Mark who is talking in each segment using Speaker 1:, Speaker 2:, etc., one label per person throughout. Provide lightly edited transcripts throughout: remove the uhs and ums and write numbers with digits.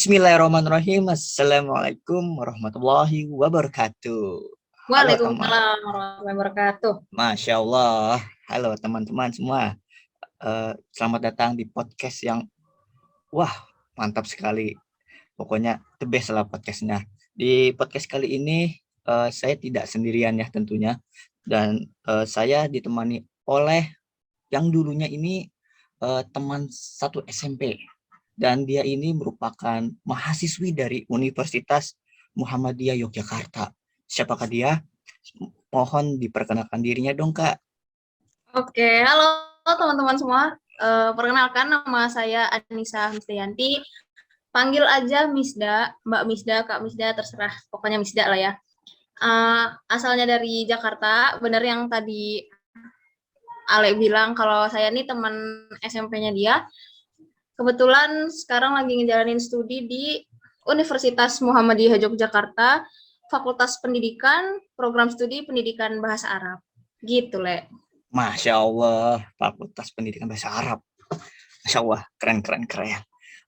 Speaker 1: Bismillahirrahmanirrahim. Assalamualaikum warahmatullahi wabarakatuh. Halo teman,
Speaker 2: Waalaikumsalam warahmatullahi wabarakatuh.
Speaker 1: Masya Allah. Halo teman-teman semua. Selamat datang di podcast yang wah mantap sekali. Pokoknya the best lah podcastnya. Di podcast kali ini saya tidak sendirian ya tentunya. Dan saya ditemani oleh yang dulunya ini teman satu SMP. Dan dia ini merupakan mahasiswi dari Universitas Muhammadiyah Yogyakarta. Siapakah dia? Mohon diperkenalkan dirinya dong, Kak.
Speaker 2: Oke, halo teman-teman semua. Perkenalkan nama saya Anissa Misdayanti. Panggil aja Misda, Mbak Misda, Kak Misda, terserah. Pokoknya Misda lah ya. Asalnya dari Jakarta, benar yang tadi Ale bilang kalau saya nih teman SMP-nya dia. Kebetulan sekarang lagi ngejalanin studi di Universitas Muhammadiyah Yogyakarta, Fakultas Pendidikan, Program Studi Pendidikan Bahasa Arab. Gitu, Le.
Speaker 1: Masya Allah, Fakultas Pendidikan Bahasa Arab. Masya Allah, keren.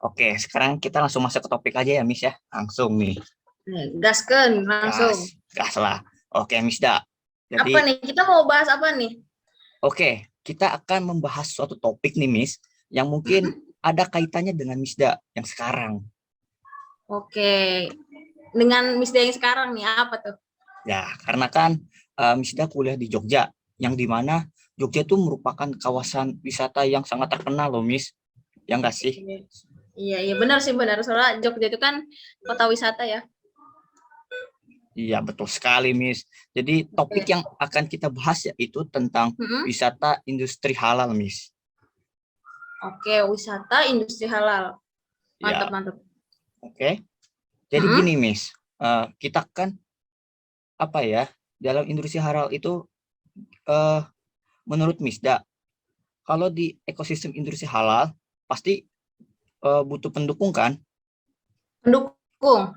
Speaker 1: Oke, sekarang kita langsung masuk ke topik aja ya, Miss ya. Langsung nih.
Speaker 2: Gasken, langsung.
Speaker 1: Gas lah. Oke, Miss Da.
Speaker 2: Jadi, apa nih? Kita mau bahas apa nih?
Speaker 1: Oke, kita akan membahas suatu topik nih, Miss, yang mungkin ada kaitannya dengan Miss Da yang sekarang.
Speaker 2: Oke, dengan Miss Da yang sekarang nih, apa tuh?
Speaker 1: Ya, karena kan Miss Da kuliah di Jogja, yang dimana Jogja itu merupakan kawasan wisata yang sangat terkenal loh, Miss. Ya nggak sih?
Speaker 2: Iya, benar sih, benar. Soalnya Jogja itu kan kota wisata ya.
Speaker 1: Iya, betul sekali, Miss. Jadi topik yang akan kita bahas yaitu tentang wisata industri halal, Miss.
Speaker 2: Oke, wisata industri halal. Mantap.
Speaker 1: Oke. Jadi gini, Miss. Kita kan apa ya, dalam industri halal itu menurut Miss Da, kalau di ekosistem industri halal pasti butuh pendukung kan?
Speaker 2: Pendukung.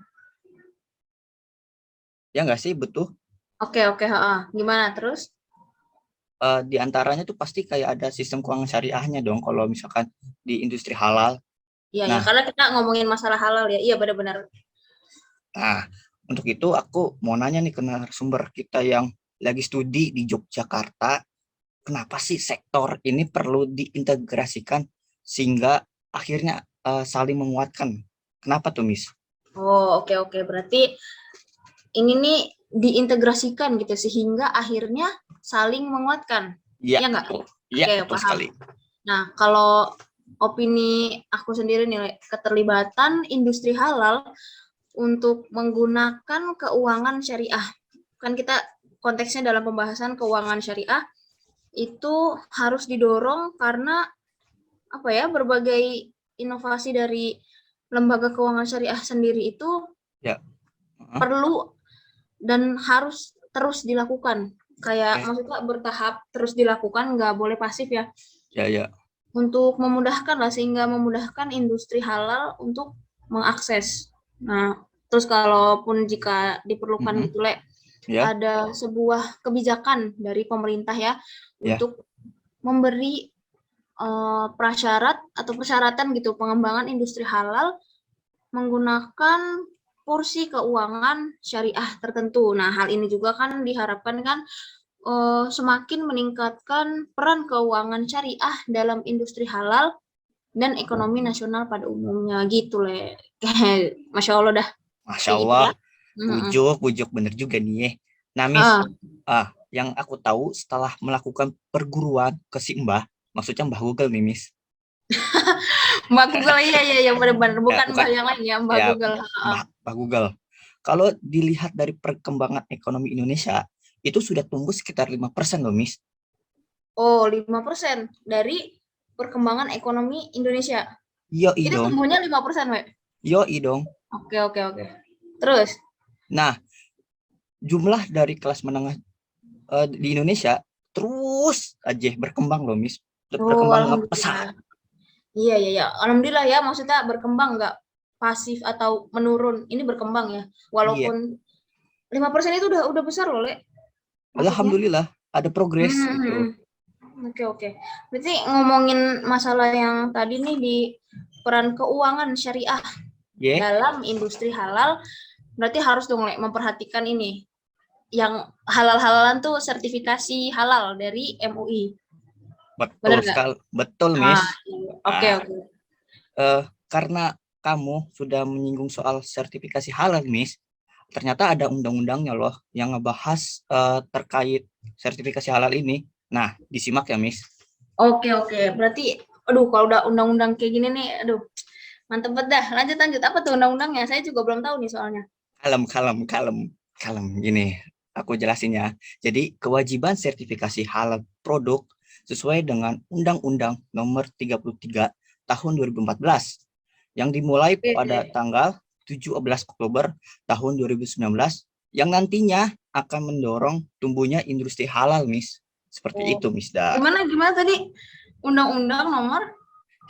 Speaker 1: Ya nggak sih, betul?
Speaker 2: Oke. Gimana terus?
Speaker 1: Di antaranya tuh pasti kayak ada sistem keuangan syariahnya dong kalau misalkan di industri halal.
Speaker 2: Iya, karena kita ngomongin masalah halal ya. Iya, benar-benar.
Speaker 1: Nah, untuk itu aku mau nanya nih ke narasumber kita yang lagi studi di Yogyakarta, kenapa sih sektor ini perlu diintegrasikan sehingga akhirnya saling menguatkan? Kenapa tuh, Miss?
Speaker 2: Oh, oke. Berarti ini nih diintegrasikan gitu sehingga akhirnya saling menguatkan. Iya nggak?
Speaker 1: Iya, betul
Speaker 2: paham.
Speaker 1: sekali.
Speaker 2: Nah, kalau opini aku sendiri nih, keterlibatan industri halal untuk menggunakan keuangan syariah. Kan kita konteksnya dalam pembahasan keuangan syariah itu harus didorong karena apa ya, berbagai inovasi dari lembaga keuangan syariah sendiri itu perlu dan harus terus dilakukan. Kayak maksudnya bertahap terus dilakukan, nggak boleh pasif ya.
Speaker 1: Ya.
Speaker 2: Untuk memudahkan lah, sehingga memudahkan industri halal untuk mengakses. Nah, terus kalaupun jika diperlukan gitu, Le, ada sebuah kebijakan dari pemerintah ya untuk memberi prasyarat atau persyaratan gitu pengembangan industri halal menggunakan porsi keuangan syariah tertentu. Nah, hal ini juga kan diharapkan kan semakin meningkatkan peran keuangan syariah dalam industri halal dan ekonomi nasional pada umumnya gitu, Le. Masya Allah dah.
Speaker 1: Masya Allah, bujuk bener juga nih. Nah, Miss, yang aku tahu setelah melakukan perguruan ke si Mbah, maksudnya Mbah Google nih, Miss.
Speaker 2: Mbak Google, iya, benar-benar. Bukan Mbah yang lain ya, Mbah Google.
Speaker 1: Mbah Google. Kalau dilihat dari perkembangan ekonomi Indonesia, itu sudah tumbuh sekitar 5% loh, Miss.
Speaker 2: Oh, 5% dari perkembangan ekonomi Indonesia.
Speaker 1: Itu
Speaker 2: dong. Tumbuhnya 5%, We?
Speaker 1: Yoi dong.
Speaker 2: Oke. Terus?
Speaker 1: Nah, jumlah dari kelas menengah di Indonesia terus aja berkembang loh, Miss. Berkembang pesat.
Speaker 2: Iya. Alhamdulillah ya, maksudnya berkembang, nggak pasif atau menurun. Ini berkembang ya. Walaupun 5% itu udah besar loh, Le.
Speaker 1: Alhamdulillah, ada progres gitu.
Speaker 2: Oke. Berarti ngomongin masalah yang tadi nih di peran keuangan syariah dalam industri halal, berarti harus dong memperhatikan ini. Yang halal-halalan tuh sertifikasi halal dari MUI.
Speaker 1: Betul sekali. Betul, Miss.
Speaker 2: Oke.
Speaker 1: Karena kamu sudah menyinggung soal sertifikasi halal, Miss, ternyata ada undang-undangnya loh yang ngebahas terkait sertifikasi halal ini. Nah, disimak ya, Miss.
Speaker 2: Oke. Berarti, aduh, kalau udah undang-undang kayak gini nih, aduh, mantep banget dah. Lanjut. Apa tuh undang-undangnya? Saya juga belum tahu nih soalnya.
Speaker 1: Kalem. Gini, aku jelasin ya. Jadi, kewajiban sertifikasi halal produk sesuai dengan Undang-Undang Nomor 33 Tahun 2014 yang dimulai pada tanggal 17 Oktober tahun 2019 yang nantinya akan mendorong tumbuhnya industri halal, Miss. Seperti itu, Miss Da.
Speaker 2: Gimana tadi? Undang-Undang Nomor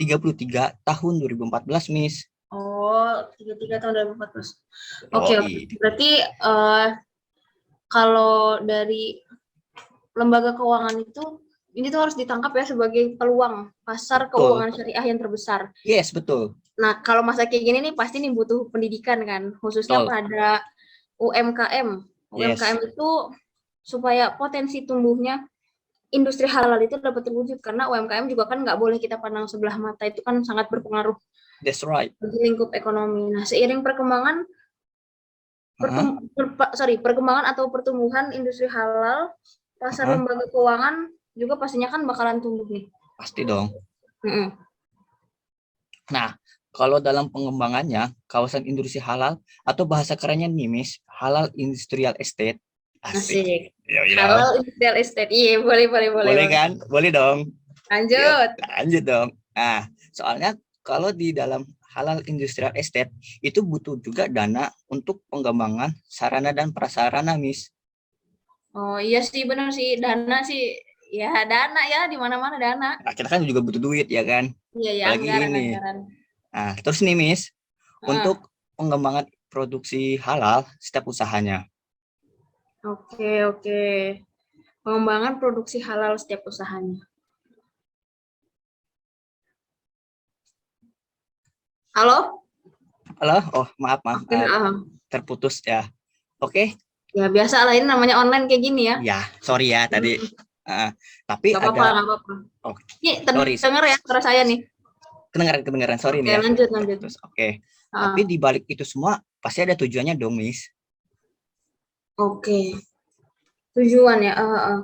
Speaker 1: 33 tahun 2014, Miss.
Speaker 2: 33 tahun 2014. Oke. Berarti kalau dari lembaga keuangan itu, ini tuh harus ditangkap ya sebagai peluang pasar keuangan syariah yang terbesar.
Speaker 1: Yes, betul.
Speaker 2: Nah, kalau masa kayak gini nih pasti nih butuh pendidikan kan, khususnya pada UMKM. UMKM itu supaya potensi tumbuhnya industri halal itu dapat terwujud, karena UMKM juga kan nggak boleh kita pandang sebelah mata, itu kan sangat berpengaruh.
Speaker 1: That's right.
Speaker 2: Bagi lingkup ekonomi. Nah, seiring perkembangan perkembangan atau pertumbuhan industri halal, pasar lembaga keuangan juga pastinya kan bakalan tumbuh nih.
Speaker 1: Pasti dong. Nah, kalau dalam pengembangannya, kawasan industri halal atau bahasa kerennya nih, Miss, halal industrial estate.
Speaker 2: Asik. Halal industrial estate. Iya, boleh.
Speaker 1: Boleh kan? Boleh dong.
Speaker 2: Lanjut
Speaker 1: dong. Nah, soalnya kalau di dalam halal industrial estate itu butuh juga dana untuk pengembangan sarana dan prasarana, Miss.
Speaker 2: Oh iya sih, benar sih, dana sih. Ya, dana ya, di mana-mana dana.
Speaker 1: Nah, kita kan juga butuh duit ya kan?
Speaker 2: Iya,
Speaker 1: anggaran. Nah, terus nih, Miss, untuk pengembangan produksi halal setiap usahanya.
Speaker 2: Oke. Pengembangan produksi halal setiap usahanya. Halo?
Speaker 1: Oh, maaf. Terputus ya. Oke.
Speaker 2: Ya, biasa lah, ini namanya online kayak gini ya.
Speaker 1: Ya, sorry ya tadi. Tapi
Speaker 2: nggak apa-apa. Ini dengar ya suara saya nih.
Speaker 1: Kedengaran, sorry nih ya.
Speaker 2: Lanjut.
Speaker 1: Oke. Tapi di balik itu semua pasti ada tujuannya dong, Miss.
Speaker 2: Oke. Tujuan ya.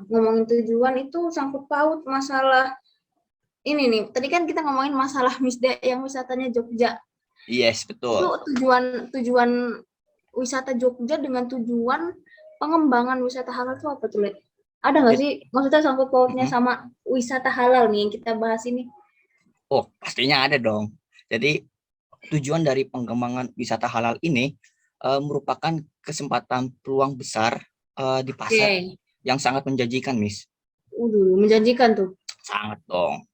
Speaker 2: Ngomongin tujuan itu sangkut paut masalah ini nih. Tadi kan kita ngomongin masalah Misda yang wisatanya Jogja.
Speaker 1: Yes, betul.
Speaker 2: Itu tujuan wisata Jogja dengan tujuan pengembangan wisata halal itu apa tuh, Le? Ada nggak sih maksudnya sangkut pautnya sama wisata halal nih yang kita bahas ini?
Speaker 1: Oh, pastinya ada dong. Jadi tujuan dari pengembangan wisata halal ini merupakan kesempatan peluang besar di pasar yang sangat menjanjikan, Miss.
Speaker 2: Menjanjikan tuh.
Speaker 1: Sangat dong.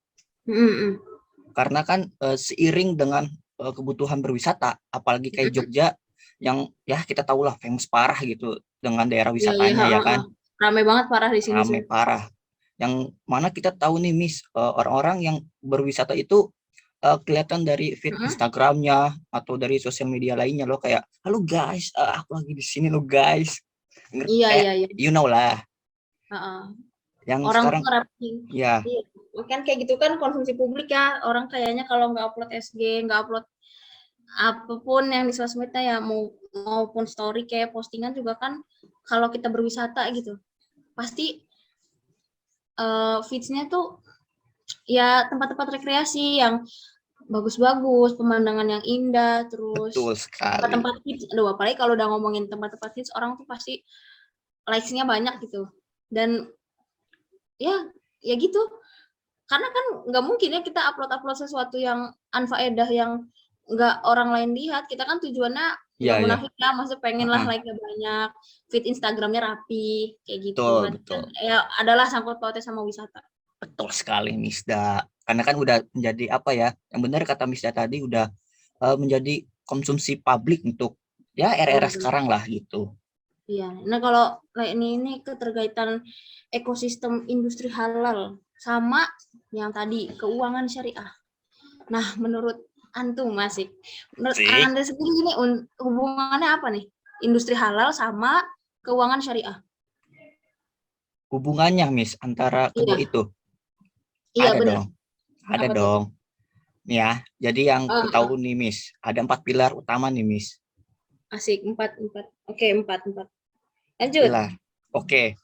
Speaker 1: Karena kan seiring dengan kebutuhan berwisata, apalagi kayak Jogja yang ya kita tahu lah famous parah gitu dengan daerah wisatanya ya kan.
Speaker 2: Ramai banget parah di sini.
Speaker 1: Ramai parah. Yang mana kita tahu nih, Miss, orang-orang yang berwisata itu kelihatan dari feed Instagramnya atau dari sosial media lainnya loh, kayak halo guys, aku lagi di sini loh guys.
Speaker 2: Iya.
Speaker 1: You know lah. Yang
Speaker 2: orang
Speaker 1: sekarang
Speaker 2: ya kan kayak gitu kan konsumsi publik ya, orang kayaknya kalau nggak upload SG, nggak upload apapun yang di sosmednya ya, maupun story kayak postingan juga kan, kalau kita berwisata gitu pasti feeds-nya tuh ya tempat-tempat rekreasi yang bagus-bagus, pemandangan yang indah, terus tempat-tempat hits. Aduh, apalagi kalau udah ngomongin tempat-tempat hits, orang tuh pasti likes-nya banyak gitu. Dan ya gitu. Karena kan nggak mungkin ya kita upload sesuatu yang unfaedah, yang nggak orang lain lihat. Kita kan tujuannya nggak munafik ya, maksudnya pengen lah like-nya banyak, feed Instagramnya rapi, kayak gitu.
Speaker 1: Betul.
Speaker 2: Ya adalah sangkut pautnya sama wisata.
Speaker 1: Betul sekali, Misda. Karena kan udah menjadi apa ya, yang benar kata Misda tadi, udah menjadi konsumsi publik untuk ya era-era sekarang lah gitu.
Speaker 2: Iya. Nah, kalau ini keterkaitan ekosistem industri halal sama yang tadi keuangan syariah. Nah, menurut antum masih. Menurut
Speaker 1: Sih.
Speaker 2: Anda sendiri ini hubungannya apa nih? Industri halal sama keuangan syariah.
Speaker 1: Hubungannya, Miss, antara kedua itu?
Speaker 2: Iya,
Speaker 1: Ada
Speaker 2: benar.
Speaker 1: dong. Ada
Speaker 2: Apa tuh?
Speaker 1: dong. Nih ya, jadi yang ku tahu nih, Miss, ada 4 pilar utama nih, Miss.
Speaker 2: Asik, 4. Oke, 4. Lanjut.
Speaker 1: Pilar. Oke.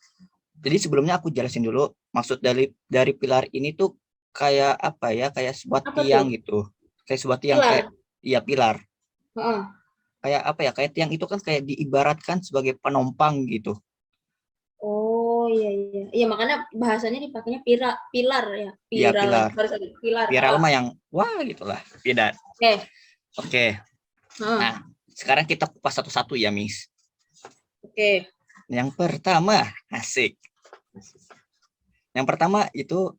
Speaker 1: Jadi sebelumnya aku jelasin dulu maksud dari pilar ini tuh kayak apa ya? Kayak sebuah
Speaker 2: Apa
Speaker 1: tiang
Speaker 2: tuh?
Speaker 1: gitu. Kayak sebuah tiang
Speaker 2: Pilar.
Speaker 1: kayak iya pilar.
Speaker 2: Heeh.
Speaker 1: Kayak apa ya? Kayak tiang itu kan kayak diibaratkan sebagai penopang gitu.
Speaker 2: Oh, iya. Iya, makanya bahasanya dipakainya pilar ya.
Speaker 1: Iya, pilar.
Speaker 2: Pilar.
Speaker 1: Pilar mah yang wah gitulah. Beda.
Speaker 2: Oke.
Speaker 1: Oke. Nah, sekarang kita kupas satu-satu ya, Miss.
Speaker 2: Oke.
Speaker 1: Yang pertama, asik. Yang pertama itu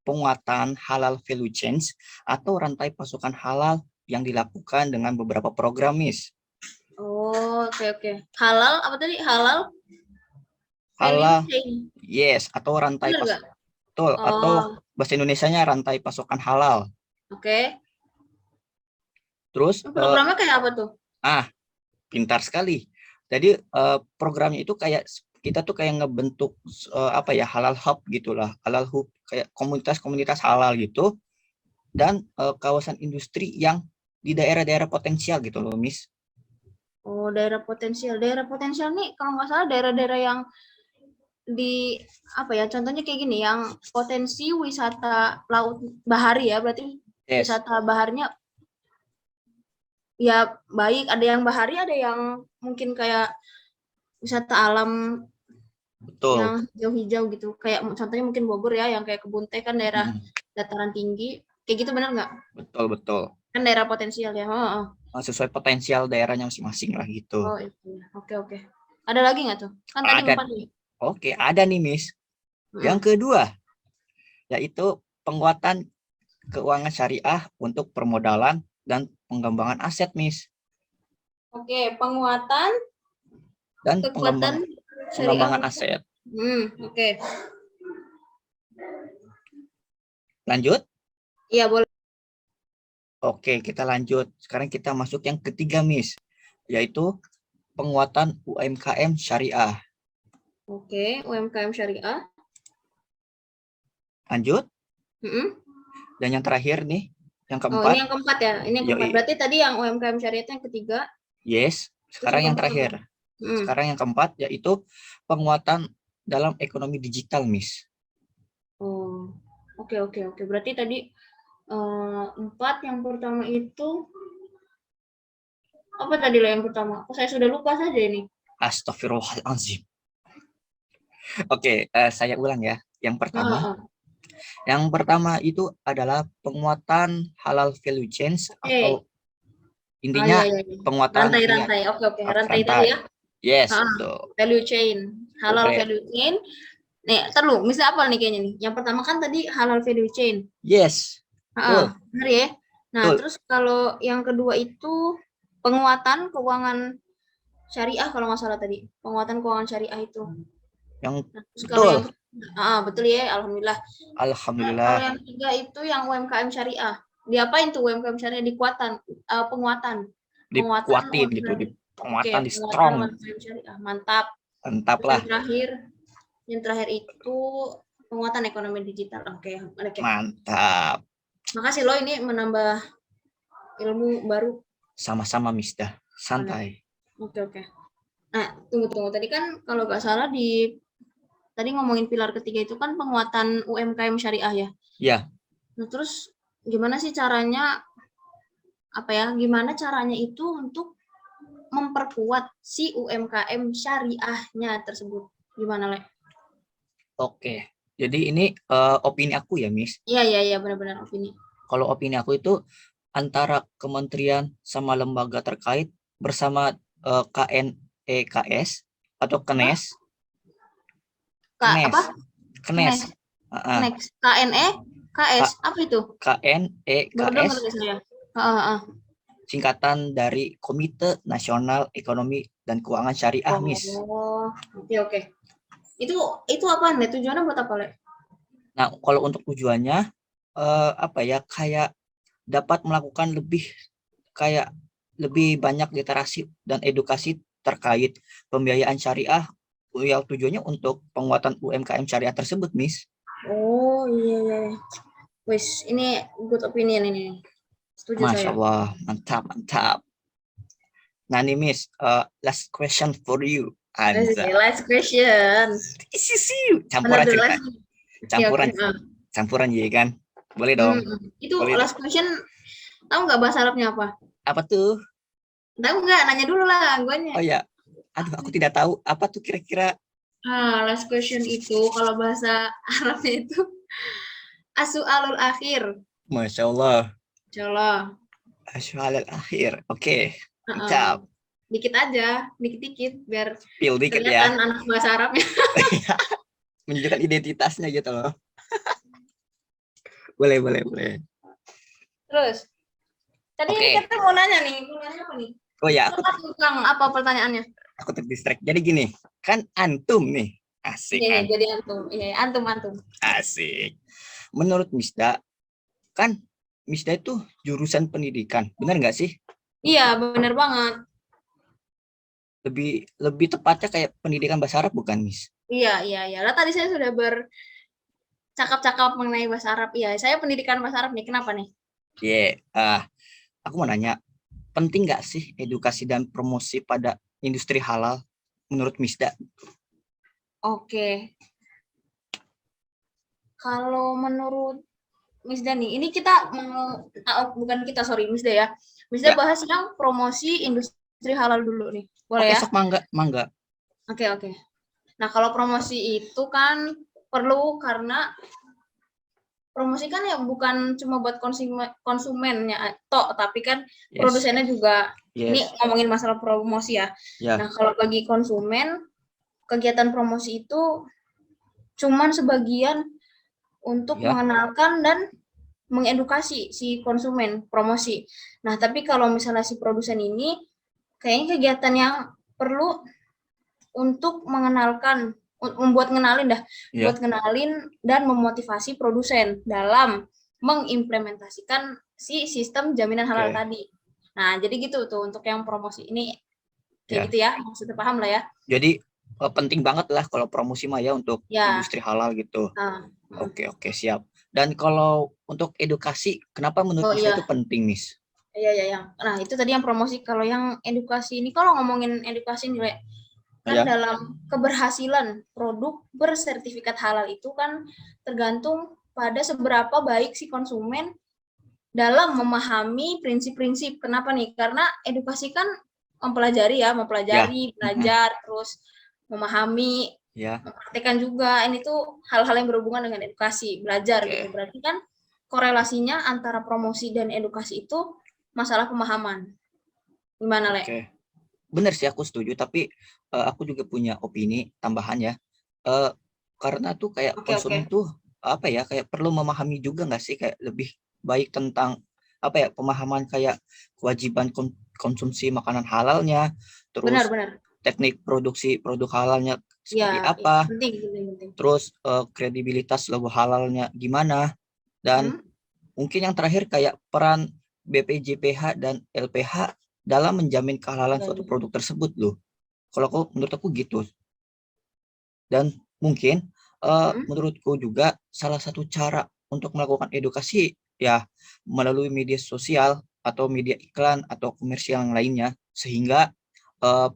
Speaker 1: penguatan halal value chains atau rantai pasokan halal yang dilakukan dengan beberapa program, Miss.
Speaker 2: Oh, oke. Halal apa tadi? Halal
Speaker 1: Halal,
Speaker 2: value chain.
Speaker 1: yes, atau rantai
Speaker 2: Benar nggak?
Speaker 1: betul, atau
Speaker 2: Oh,
Speaker 1: bahasa Indonesianya rantai pasokan halal.
Speaker 2: oke.
Speaker 1: Terus
Speaker 2: Programnya kayak apa tuh?
Speaker 1: pintar sekali. Jadi programnya itu kayak kita tuh kayak ngebentuk apa ya, halal hub gitulah, halal hub kayak komunitas-komunitas halal gitu, dan kawasan industri yang di daerah-daerah potensial gitu loh, Miss.
Speaker 2: Oh, daerah potensial. Daerah potensial nih kalau nggak salah daerah-daerah yang di apa ya? Contohnya kayak gini, yang potensi wisata laut bahari ya, berarti
Speaker 1: Yes.
Speaker 2: wisata baharnya ya baik, ada yang bahari, ada yang mungkin kayak wisata alam.
Speaker 1: Betul.
Speaker 2: Yang hijau-hijau gitu. Kayak contohnya mungkin Bogor ya, yang kayak Kebun Teh kan daerah dataran tinggi. Kayak gitu benar nggak?
Speaker 1: Betul.
Speaker 2: Kan daerah potensial ya.
Speaker 1: Sesuai potensial daerahnya masing-masing lah gitu.
Speaker 2: Oh, itu. Oke. Ada lagi nggak tuh? Kan tadi 4 nih.
Speaker 1: Oke, ada nih, Miss. Yang kedua, yaitu penguatan keuangan syariah untuk permodalan dan pengembangan aset, Miss.
Speaker 2: Oke, penguatan
Speaker 1: dan pengembangan
Speaker 2: syariah.
Speaker 1: aset.
Speaker 2: Oke.
Speaker 1: Lanjut?
Speaker 2: Iya, boleh.
Speaker 1: Oke, kita lanjut. Sekarang kita masuk yang ketiga, Miss, yaitu penguatan UMKM syariah.
Speaker 2: Oke, UMKM syariah.
Speaker 1: Lanjut. Dan yang terakhir nih, yang keempat.
Speaker 2: Oh, ini yang keempat ya. Ini yang keempat. Berarti tadi yang UMKM syariah itu yang ketiga.
Speaker 1: Yes. Sekarang yang terakhir. Sekarang yang keempat, yaitu penguatan dalam ekonomi digital, Miss.
Speaker 2: Oh, oke. Berarti tadi 4, yang pertama itu apa tadi lo yang pertama? Saya sudah lupa saja ini.
Speaker 1: Astagfirullahaladzim. Oke, saya ulang ya. Yang pertama itu adalah penguatan halal value chains atau intinya penguatan
Speaker 2: rantai. Oke. Rantai tadi ya.
Speaker 1: Yes, betul.
Speaker 2: Value chain, halal value chain. Nih, terus misalnya apa nih kayaknya nih? Yang pertama kan tadi halal value chain.
Speaker 1: Yes.
Speaker 2: Benar ya. Nah, terus kalau yang kedua itu penguatan keuangan syariah kalau nggak salah tadi. Penguatan keuangan syariah itu.
Speaker 1: Betul.
Speaker 2: Betul ya, alhamdulillah. Kalau yang ketiga itu yang UMKM syariah. Diapain tuh UMKM syariah? Penguatan.
Speaker 1: Dikuatin gitu, penguatan di strong.
Speaker 2: UMKM syariah. Mantap
Speaker 1: lah.
Speaker 2: Yang terakhir itu penguatan ekonomi digital. Oke.
Speaker 1: Mantap.
Speaker 2: Makasih lo, ini menambah ilmu baru.
Speaker 1: Sama-sama, Misda. Santai.
Speaker 2: Oke. Nah, tunggu. Tadi kan kalau nggak salah tadi ngomongin pilar ketiga itu kan penguatan UMKM syariah ya?
Speaker 1: Iya.
Speaker 2: Nah, terus gimana sih caranya, gimana caranya itu untuk memperkuat si UMKM syariahnya tersebut? Gimana, Le?
Speaker 1: Oke. Jadi ini opini aku ya, Miss.
Speaker 2: Iya, benar-benar opini.
Speaker 1: Kalau opini aku itu antara kementerian sama lembaga terkait bersama KNEKS atau KNES. KNES.
Speaker 2: KNEKS apa itu?
Speaker 1: KNEKS. Singkatan dari Komite Nasional Ekonomi dan Keuangan Syariah, Miss.
Speaker 2: Oke. Itu apa nih? Tujuannya buat apa, Le?
Speaker 1: Nah, kalau untuk tujuannya kayak dapat melakukan lebih banyak literasi dan edukasi terkait pembiayaan syariah yang tujuannya untuk penguatan UMKM syariah tersebut, Miss.
Speaker 2: Oh iya. Wis, ini good opinion ini. Setuju
Speaker 1: Masya
Speaker 2: saya.
Speaker 1: Allah, mantap. Nah nih Miss, last question for you.
Speaker 2: Last question.
Speaker 1: Campuran cerita. Campuran ya kan? Boleh dong.
Speaker 2: Itu
Speaker 1: Boleh
Speaker 2: last question, tahu nggak bahasa Arabnya apa?
Speaker 1: Apa tuh?
Speaker 2: Tahu nggak? Nanya dulu lah guanya.
Speaker 1: Oh ya, aduh aku tidak tahu. Apa tuh kira-kira?
Speaker 2: Last question itu kalau bahasa Arabnya itu as-su'alul akhir.
Speaker 1: Masya Allah.
Speaker 2: Insyaallah.
Speaker 1: Asyhalal akhir. Oke, mantap.
Speaker 2: Dikit aja, dikit-dikit biar
Speaker 1: Pil dikit
Speaker 2: kelihatan
Speaker 1: ya.
Speaker 2: anak bahasa Arabnya.
Speaker 1: Menunjukkan identitasnya gitu loh. Boleh.
Speaker 2: Terus, tadi ini kita mau nanya nih, mau nanya apa nih?
Speaker 1: Oh ya,
Speaker 2: tentang apa pertanyaannya?
Speaker 1: Aku terdistract. Jadi gini, kan antum nih, asik.
Speaker 2: Iya, jadi antum. Iya, antum.
Speaker 1: Asik. Menurut Misda, kan Misda itu jurusan pendidikan, benar nggak sih?
Speaker 2: Iya, benar banget.
Speaker 1: Lebih tepatnya kayak pendidikan bahasa Arab bukan, Miss?
Speaker 2: Iya. Lah tadi saya sudah bercakap-cakap mengenai bahasa Arab. Iya, saya pendidikan bahasa Arab nih. Kenapa nih?
Speaker 1: Aku mau nanya, penting nggak sih edukasi dan promosi pada industri halal menurut Misda?
Speaker 2: Oke. Kalau menurut Misda nih, ini kita bukan kita, sorry, Misda ya. Misda bahas yang promosi industri halal dulu nih. Boleh ya?
Speaker 1: Sok mangga.
Speaker 2: Oke. Nah, kalau promosi itu kan perlu karena promosi kan ya bukan cuma buat konsumennya tapi kan produsennya juga. Ini ngomongin masalah promosi ya. Nah, kalau bagi konsumen, kegiatan promosi itu cuman sebagian untuk mengenalkan dan mengedukasi si konsumen promosi. Nah, tapi kalau misalnya si produsen ini kayaknya kegiatan yang perlu untuk mengenalkan, buat ngenalin dan memotivasi produsen dalam mengimplementasikan si sistem jaminan halal tadi. Nah, jadi gitu tuh untuk yang promosi ini kayak gitu ya, maksudnya paham lah ya.
Speaker 1: Jadi penting banget lah kalau promosi mah ya untuk industri halal gitu. Oke, siap. Dan kalau untuk edukasi, kenapa menurut Miss itu penting, Miss?
Speaker 2: Iya. Nah, itu tadi yang promosi. Kalau yang edukasi ini, kalau ngomongin edukasi nilai kan dalam keberhasilan produk bersertifikat halal itu kan tergantung pada seberapa baik si konsumen dalam memahami prinsip-prinsip. Kenapa nih? Karena edukasi kan belajar, terus memahami, mempraktekkan juga. Ini tuh hal-hal yang berhubungan dengan edukasi, belajar gitu. Berarti kan korelasinya antara promosi dan edukasi itu masalah pemahaman. Gimana, Le?
Speaker 1: Benar sih, aku setuju, tapi aku juga punya opini tambahan ya. Karena tuh kayak konsumen tuh apa ya, kayak perlu memahami juga nggak sih, kayak lebih baik tentang apa ya, pemahaman kayak kewajiban konsumsi makanan halalnya, terus teknik produksi produk halalnya seperti apa,
Speaker 2: penting.
Speaker 1: Terus kredibilitas logo halalnya gimana, dan mungkin yang terakhir kayak peran BPJPH dan LPH dalam menjamin kehalalan suatu produk tersebut loh. Kalau menurut aku gitu. Dan mungkin menurutku juga salah satu cara untuk melakukan edukasi ya melalui media sosial atau media iklan atau komersial yang lainnya, sehingga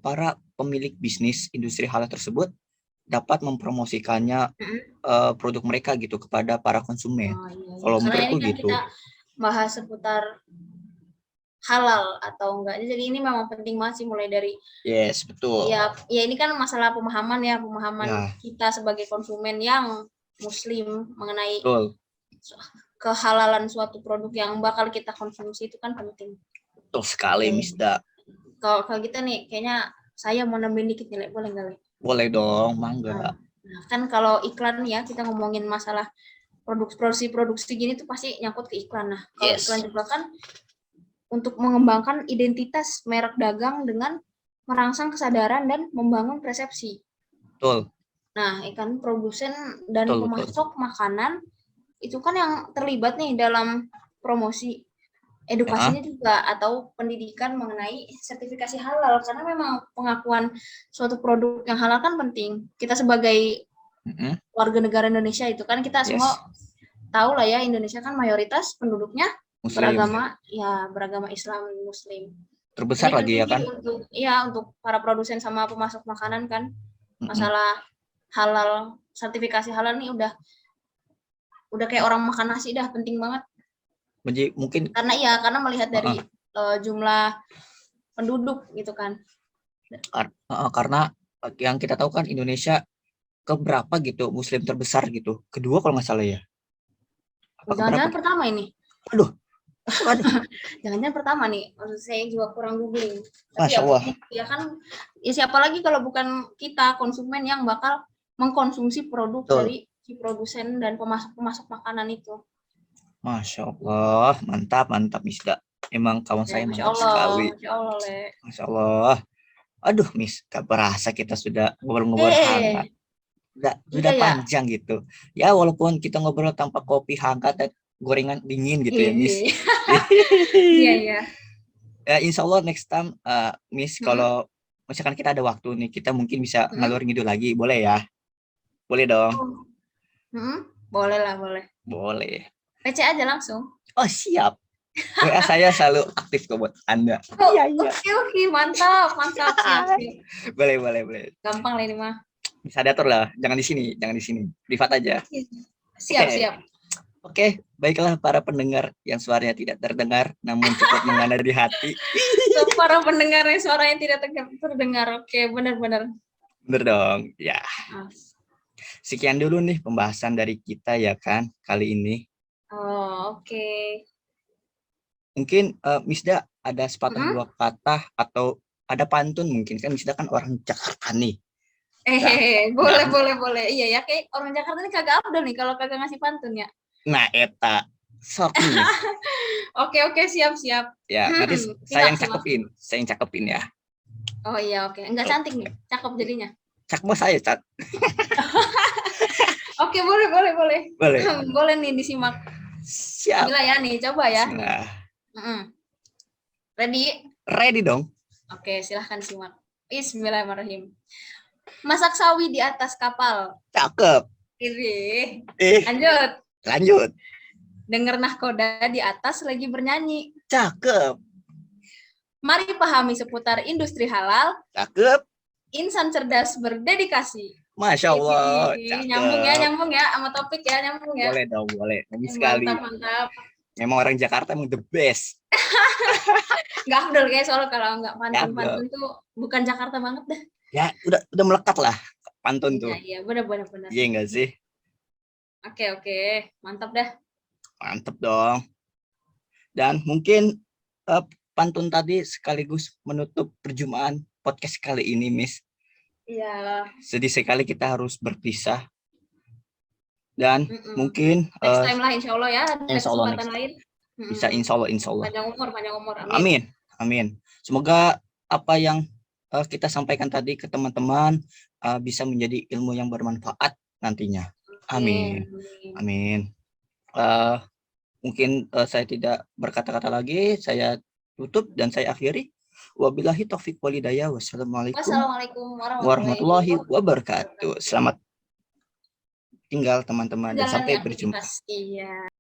Speaker 1: para pemilik bisnis industri halal tersebut dapat mempromosikannya produk mereka gitu kepada para konsumen. Kalau menurutku gitu.
Speaker 2: Kita bahas seputar halal atau enggak. Jadi ini memang penting banget sih, mulai dari
Speaker 1: betul.
Speaker 2: Ya ini kan masalah pemahaman kita sebagai konsumen yang muslim mengenai kehalalan suatu produk yang bakal kita konsumsi itu kan penting.
Speaker 1: Betul sekali, Misda.
Speaker 2: Kalau kita nih, kayaknya saya mau nambahin dikit nih, boleh nggak, Le?
Speaker 1: Boleh dong, mangga.
Speaker 2: Nah, kan kalau iklan ya, kita ngomongin masalah produksi gini tuh pasti nyangkut ke iklan. Nah, kalau iklan juga kan untuk mengembangkan identitas merek dagang dengan merangsang kesadaran dan membangun persepsi.
Speaker 1: Betul.
Speaker 2: Nah, ikan produsen dan pemasok makanan itu kan yang terlibat nih dalam promosi. edukasinya juga atau pendidikan mengenai sertifikasi halal, karena memang pengakuan suatu produk yang halal kan penting. Kita sebagai warga negara Indonesia itu kan kita semua tahu lah ya, Indonesia kan mayoritas penduduknya beragama Islam Muslim.
Speaker 1: Terbesar lagi ya kan?
Speaker 2: Untuk para produsen sama pemasok makanan kan, masalah halal, sertifikasi halal nih udah kayak orang makan nasi dah, penting banget.
Speaker 1: Mungkin
Speaker 2: karena melihat dari jumlah penduduk gitu kan.
Speaker 1: Karena yang kita tahu kan Indonesia keberapa gitu muslim terbesar gitu, kedua kalau nggak salah ya.
Speaker 2: Jangan-jangan pertama ini.
Speaker 1: Aduh.
Speaker 2: Jangan-jangan pertama nih, maksud saya juga kurang googling.
Speaker 1: Masya Allah.
Speaker 2: Ya kan, ya siapa lagi kalau bukan kita konsumen yang bakal mengkonsumsi produk dari si produsen dan pemasok makanan itu.
Speaker 1: Masya Allah, mantap Misda. Emang kawan saya mantap sekali. Masya Allah. Aduh, Miss, gak berasa kita sudah ngobrol-ngobrol hangat. Sudah panjang gitu. Ya, walaupun kita ngobrol tanpa kopi hangat dan gorengan dingin gitu ya, Miss.
Speaker 2: Iya.
Speaker 1: Ya, insya Allah next time, Miss, kalau misalkan kita ada waktu nih, kita mungkin bisa ngalur ngidul lagi, boleh ya? Boleh dong.
Speaker 2: Boleh lah, boleh.
Speaker 1: Boleh.
Speaker 2: PC aja langsung.
Speaker 1: Oh, siap. WA saya selalu aktif kok buat Anda.
Speaker 2: Iya. Oke, mantap. Siap.
Speaker 1: Boleh.
Speaker 2: Gampang lah ini mah.
Speaker 1: Bisa diatur lah, jangan di sini. Privat aja.
Speaker 2: Siap.
Speaker 1: Oke, baiklah para pendengar yang suaranya tidak terdengar namun cukup mengena di hati.
Speaker 2: Para pendengar yang suaranya tidak terdengar. Oke, benar.
Speaker 1: Bener dong, ya. Sekian dulu nih pembahasan dari kita ya kan kali ini.
Speaker 2: Oke.
Speaker 1: Mungkin Misda ada sepatah dua kata atau ada pantun mungkin, kan Misda kan orang Jakarta nih.
Speaker 2: Boleh. Iya ya, kayak orang Jakarta ini kagak abdol nih kalau kagak ngasih pantun ya.
Speaker 1: Nah, eta sok nih.
Speaker 2: Oke, siap.
Speaker 1: Ya, nanti saya yang cakepin ya.
Speaker 2: Oh iya, oke. Enggak cantik nih, cakep jadinya.
Speaker 1: Cakep saya, Cat.
Speaker 2: Oke, boleh. Boleh nih disimak.
Speaker 1: Siap.
Speaker 2: Gila ya nih, coba ya. Ready dong. Oke, silahkan simak. Bismillahirrahmanirrahim. Masak sawi di atas kapal.
Speaker 1: Cakep. Lanjut.
Speaker 2: Dengar nahkoda di atas lagi bernyanyi.
Speaker 1: Cakep.
Speaker 2: Mari pahami seputar industri halal.
Speaker 1: Cakep.
Speaker 2: Insan cerdas berdedikasi.
Speaker 1: Masya Allah.
Speaker 2: Nyambung ya sama topik ya, nyambung ya.
Speaker 1: Boleh dong, boleh. Sekali.
Speaker 2: Mantap.
Speaker 1: Memang orang Jakarta emang the best.
Speaker 2: Nggak abdol guys, soalnya kalau nggak pantun tuh bukan Jakarta banget dah.
Speaker 1: Ya, udah melekat lah pantun tuh.
Speaker 2: Iya, benar.
Speaker 1: Iya nggak sih?
Speaker 2: Oke, mantap dah.
Speaker 1: Mantap dong. Dan mungkin pantun tadi sekaligus menutup perjumpaan podcast kali ini, Miss.
Speaker 2: Iya.
Speaker 1: Sedih sekali kita harus berpisah. Dan mungkin
Speaker 2: next time lah insya Allah ya.
Speaker 1: Insya Allah
Speaker 2: lain.
Speaker 1: Bisa insya Allah.
Speaker 2: Panjang umur.
Speaker 1: Amin. Semoga apa yang kita sampaikan tadi ke teman-teman bisa menjadi ilmu yang bermanfaat nantinya. Amin. Mungkin saya tidak berkata-kata lagi, saya tutup dan saya akhiri. Wabillahi taufiq walhidayah. Wassalamualaikum warahmatullahi wabarakatuh. Selamat tinggal teman-teman dan sampai berjumpa.